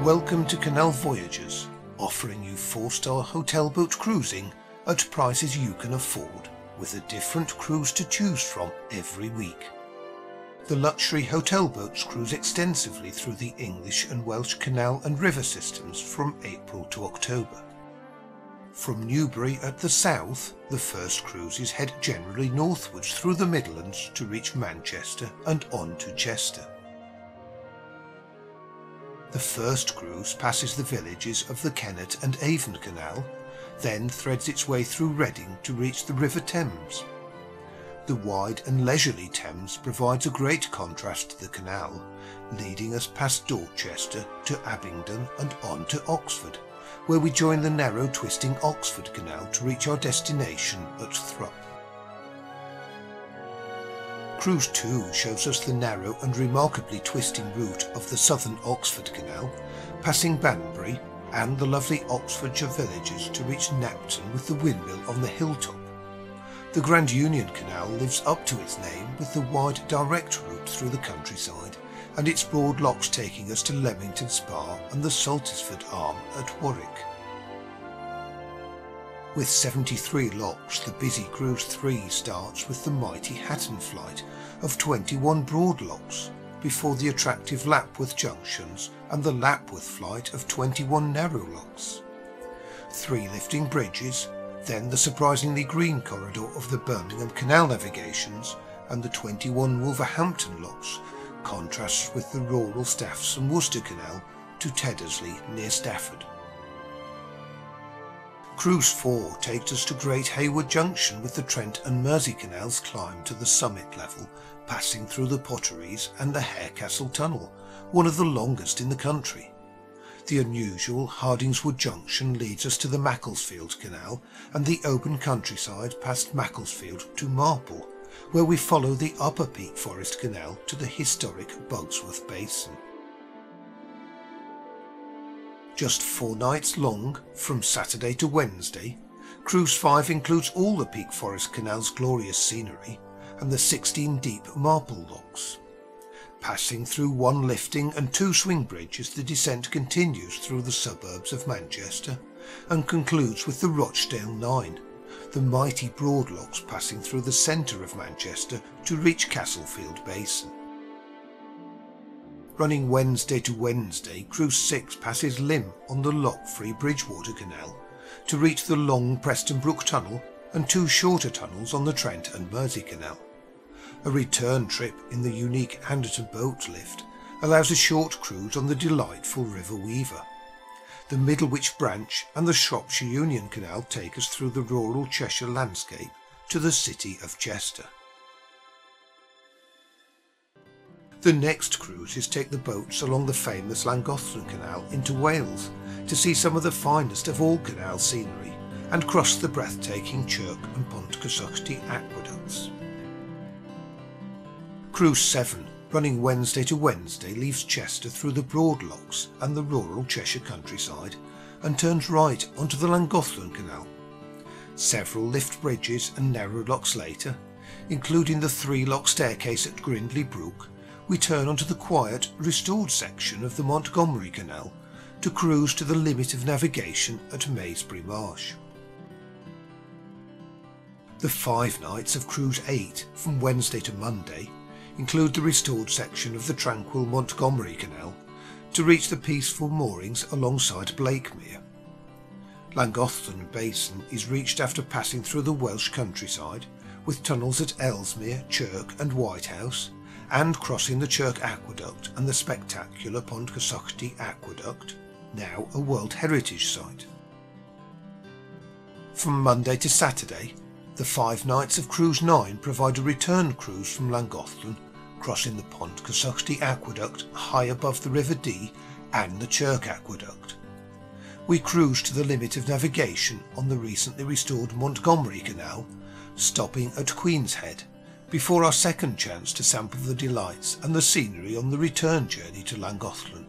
Welcome to Canal Voyagers, offering you 4-star hotel boat cruising at prices you can afford, with a different cruise to choose from every week. The luxury hotel boats cruise extensively through the English and Welsh canal and river systems from April to October. From Newbury at the south, the first cruises head generally northwards through the Midlands to reach Manchester and on to Chester. The first cruise passes the villages of the Kennet and Avon Canal, then threads its way through Reading to reach the River Thames. The wide and leisurely Thames provides a great contrast to the canal, leading us past Dorchester to Abingdon and on to Oxford, where we join the narrow twisting Oxford Canal to reach our destination at Thrupp. Cruise 2 shows us the narrow and remarkably twisting route of the southern Oxford Canal, passing Banbury and the lovely Oxfordshire villages to reach Knapton with the windmill on the hilltop. The Grand Union Canal lives up to its name with the wide direct route through the countryside and its broad locks taking us to Leamington Spa and the Saltersford Arm at Warwick. With 73 locks, the busy Cruise 3 starts with the mighty Hatton flight of 21 broad locks, before the attractive Lapworth junctions and the Lapworth flight of 21 narrow locks. 3 lifting bridges, then the surprisingly green corridor of the Birmingham Canal navigations and the 21 Wolverhampton locks contrasts with the rural Staffs and Worcester Canal to Teddersley near Stafford. Cruise 4 takes us to Great Hayward Junction with the Trent and Mersey canals climb to the summit level, passing through the Potteries and the Harecastle Tunnel, one of the longest in the country. The unusual Hardingswood Junction leads us to the Macclesfield Canal and the open countryside past Macclesfield to Marple, where we follow the Upper Peak Forest Canal to the historic Bugsworth Basin. Just 4 nights long, from Saturday to Wednesday, Cruise 5 includes all the Peak Forest Canal's glorious scenery and the 16 deep Marple locks. Passing through 1 lifting and 2 swing bridges, the descent continues through the suburbs of Manchester and concludes with the Rochdale 9, the mighty broad locks passing through the centre of Manchester to reach Castlefield Basin. Running Wednesday to Wednesday, Cruise 6 passes Lymm on the lock-free Bridgewater Canal to reach the long Preston Brook Tunnel and 2 shorter tunnels on the Trent and Mersey Canal. A return trip in the unique Anderton boat lift allows a short cruise on the delightful River Weaver. The Middlewich Branch and the Shropshire Union Canal take us through the rural Cheshire landscape to the city of Chester. The next cruises take the boats along the famous Llangollen Canal into Wales to see some of the finest of all canal scenery and cross the breathtaking Chirk and Pontcysyllte aqueducts. Cruise 7, running Wednesday to Wednesday, leaves Chester through the broad locks and the rural Cheshire countryside and turns right onto the Llangollen Canal. Several lift bridges and narrow locks later, including the 3-lock staircase at Grindley Brook, we turn onto the quiet, restored section of the Montgomery Canal to cruise to the limit of navigation at Maysbury Marsh. The 5 nights of Cruise 8 from Wednesday to Monday include the restored section of the tranquil Montgomery Canal to reach the peaceful moorings alongside Blakemere. Llangollen Basin is reached after passing through the Welsh countryside with tunnels at Ellesmere, Chirk and Whitehouse, and crossing the Chirk Aqueduct and the spectacular Pontcysyllte Aqueduct, now a World Heritage Site. From Monday to Saturday, the 5 nights of Cruise 9 provide a return cruise from Llangollen, crossing the Pontcysyllte Aqueduct high above the River Dee and the Chirk Aqueduct. We cruise to the limit of navigation on the recently restored Montgomery Canal, stopping at Queen's Head, before our second chance to sample the delights and the scenery on the return journey to Llangollen.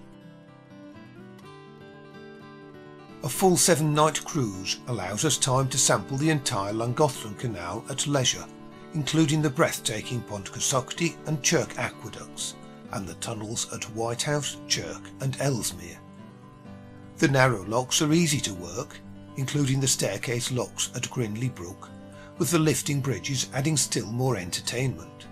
A full 7-night cruise allows us time to sample the entire Llangollen Canal at leisure, including the breathtaking Pontcysyllte and Chirk aqueducts, and the tunnels at Whitehouse, Chirk and Ellesmere. The narrow locks are easy to work, including the staircase locks at Grindley Brook, with the lifting bridges adding still more entertainment.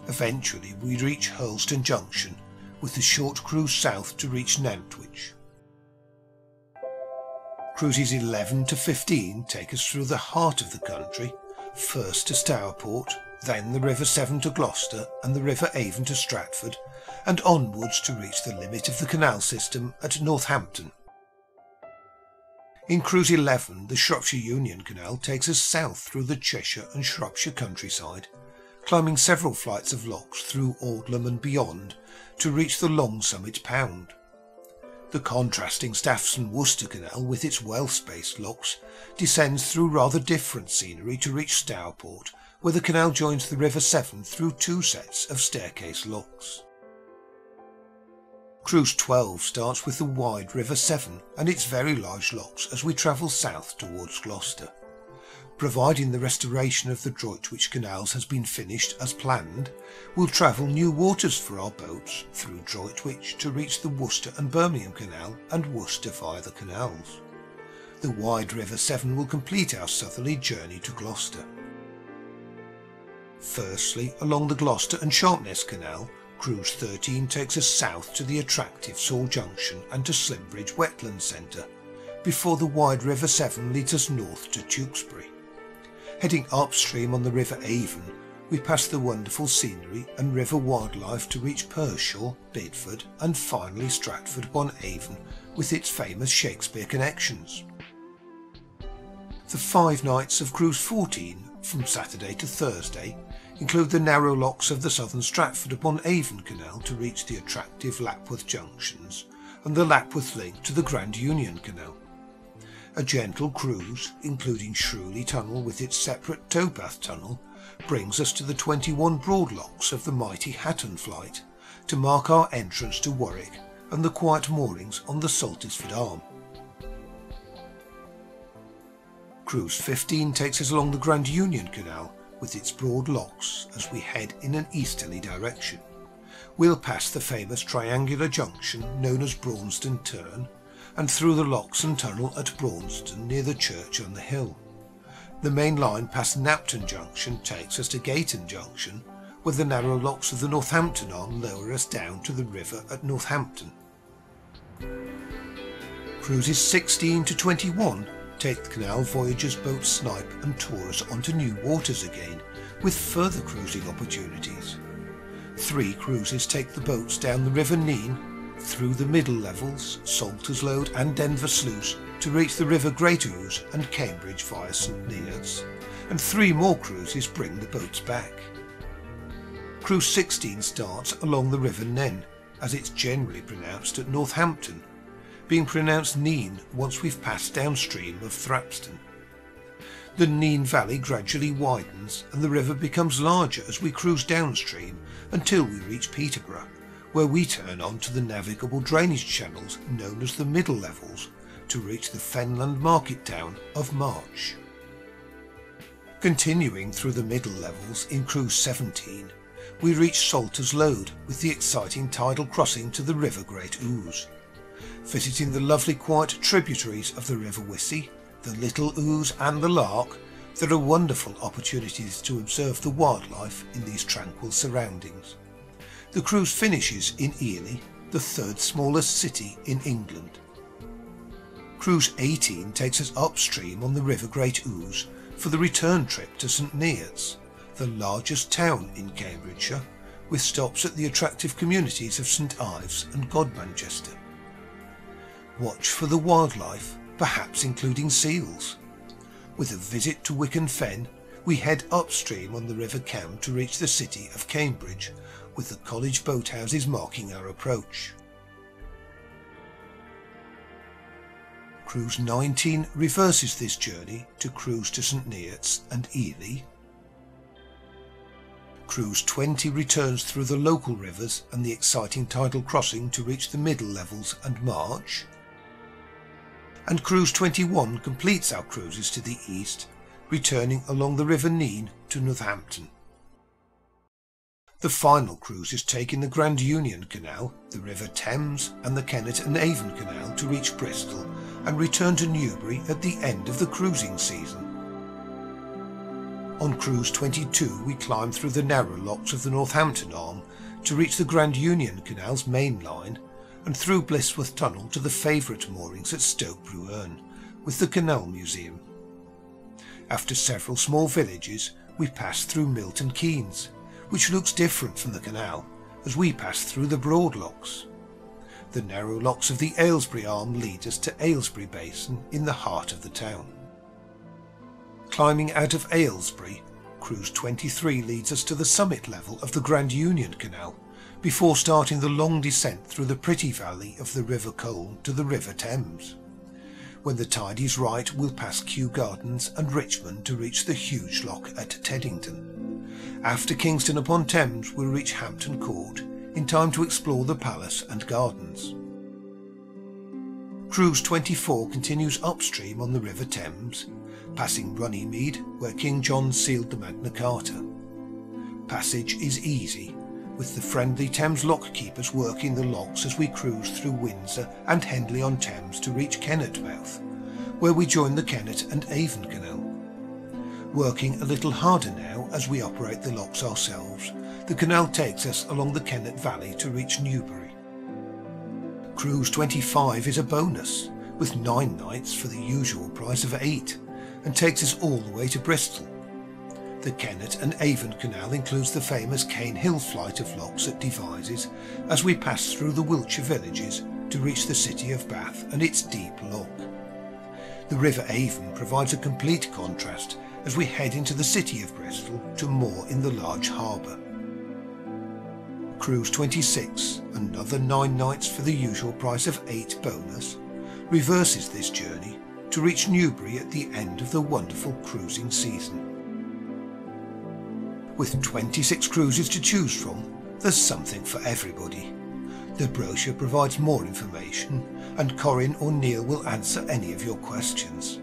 Eventually we reach Hurlston Junction, with the short cruise south to reach Nantwich. Cruises 11 to 15 take us through the heart of the country, first to Stourport, then the River Severn to Gloucester and the River Avon to Stratford, and onwards to reach the limit of the canal system at Northampton. In Cruise 11, the Shropshire Union Canal takes us south through the Cheshire and Shropshire countryside, climbing several flights of locks through Aldlam and beyond to reach the Long Summit Pound. The contrasting Staffs and Worcester Canal with its Welsh-based locks descends through rather different scenery to reach Stourport, where the canal joins the River Severn through two sets of staircase locks. Cruise 12 starts with the wide River Severn and its very large locks as we travel south towards Gloucester. Providing the restoration of the Droitwich canals has been finished as planned, we'll travel new waters for our boats through Droitwich to reach the Worcester and Birmingham Canal and Worcester via the canals. The wide River Severn will complete our southerly journey to Gloucester. Firstly, along the Gloucester and Sharpness Canal, Cruise 13 takes us south to the attractive Saul Junction and to Slimbridge Wetland Centre, before the wide River Severn leads us north to Tewkesbury. Heading upstream on the River Avon, we pass the wonderful scenery and river wildlife to reach Pershore, Bidford and finally Stratford-upon-Avon with its famous Shakespeare connections. The 5 nights of Cruise 14, from Saturday to Thursday, include the narrow locks of the southern Stratford-upon-Avon Canal to reach the attractive Lapworth junctions and the Lapworth link to the Grand Union Canal. A gentle cruise, including Shrewley Tunnel with its separate towpath tunnel, brings us to the 21 broad locks of the mighty Hatton Flight to mark our entrance to Warwick and the quiet moorings on the Saltisford Arm. Cruise 15 takes us along the Grand Union Canal with its broad locks as we head in an easterly direction. We'll pass the famous triangular junction known as Braunston Turn and through the locks and tunnel at Braunston near the church on the hill. The main line past Knapton Junction takes us to Gayton Junction, where the narrow locks of the Northampton Arm lower us down to the river at Northampton. Cruises 16 to 21 take the Canal Voyagers boats Snipe and Taurus onto new waters again, with further cruising opportunities. 3 cruises take the boats down the River Nene, through the middle levels, Saltersload and Denver Sluice to reach the River Great Ouse and Cambridge via St Neots, and 3 more cruises bring the boats back. Cruise 16 starts along the River Nen, as it's generally pronounced at Northampton, being pronounced Nene once we've passed downstream of Thrapston. The Nene Valley gradually widens and the river becomes larger as we cruise downstream until we reach Peterborough, where we turn on to the navigable drainage channels known as the middle levels to reach the Fenland market town of March. Continuing through the middle levels in Cruise 17, we reach Saltersload with the exciting tidal crossing to the River Great Ouse. Visiting the lovely quiet tributaries of the River Wissey, the Little Ouse and the Lark, there are wonderful opportunities to observe the wildlife in these tranquil surroundings. The cruise finishes in Ely, the 3rd smallest city in England. Cruise 18 takes us upstream on the River Great Ouse for the return trip to St Neots, the largest town in Cambridgeshire, with stops at the attractive communities of St Ives and Godmanchester. Watch for the wildlife, perhaps including seals. With a visit to Wicken Fen, we head upstream on the River Cam to reach the city of Cambridge, with the college boathouses marking our approach. Cruise 19 reverses this journey to cruise to St Neots and Ely. Cruise 20 returns through the local rivers and the exciting tidal crossing to reach the middle levels and March. And Cruise 21 completes our cruises to the east, returning along the River Nene to Northampton. The final cruise is taking the Grand Union Canal, the River Thames and the Kennet and Avon Canal to reach Bristol and return to Newbury at the end of the cruising season. On Cruise 22 we climb through the narrow locks of the Northampton Arm to reach the Grand Union Canal's main line and through Blisworth Tunnel to the favourite moorings at Stoke-Bruerne with the Canal Museum. After several small villages we pass through Milton Keynes, which looks different from the canal as we pass through the broad locks. The narrow locks of the Aylesbury Arm lead us to Aylesbury Basin in the heart of the town. Climbing out of Aylesbury, Cruise 23 leads us to the summit level of the Grand Union Canal before starting the long descent through the pretty valley of the River Colne to the River Thames. When the tide is right, we'll pass Kew Gardens and Richmond to reach the huge lock at Teddington. After Kingston upon Thames, we'll reach Hampton Court in time to explore the palace and gardens. Cruise 24 continues upstream on the River Thames, passing Runnymede, where King John sealed the Magna Carta. Passage is easy, with the friendly Thames lock-keepers working the locks as we cruise through Windsor and Henley-on-Thames to reach Kennetmouth, where we join the Kennet and Avon Canal. Working a little harder now as we operate the locks ourselves, the canal takes us along the Kennet Valley to reach Newbury. Cruise 25 is a bonus, with 9 nights for the usual price of 8, and takes us all the way to Bristol. The Kennet and Avon Canal includes the famous Cane Hill flight of locks at Devizes as we pass through the Wiltshire villages to reach the city of Bath and its deep lock. The River Avon provides a complete contrast as we head into the city of Bristol to moor in the large harbour. Cruise 26, another 9 nights for the usual price of 8 bonus, reverses this journey to reach Newbury at the end of the wonderful cruising season. With 26 cruises to choose from, there's something for everybody. The brochure provides more information, and Corinne or Neil will answer any of your questions.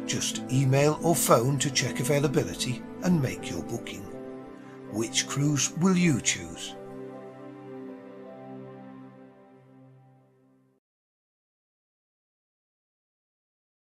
Just email or phone to check availability and make your booking. Which cruise will you choose?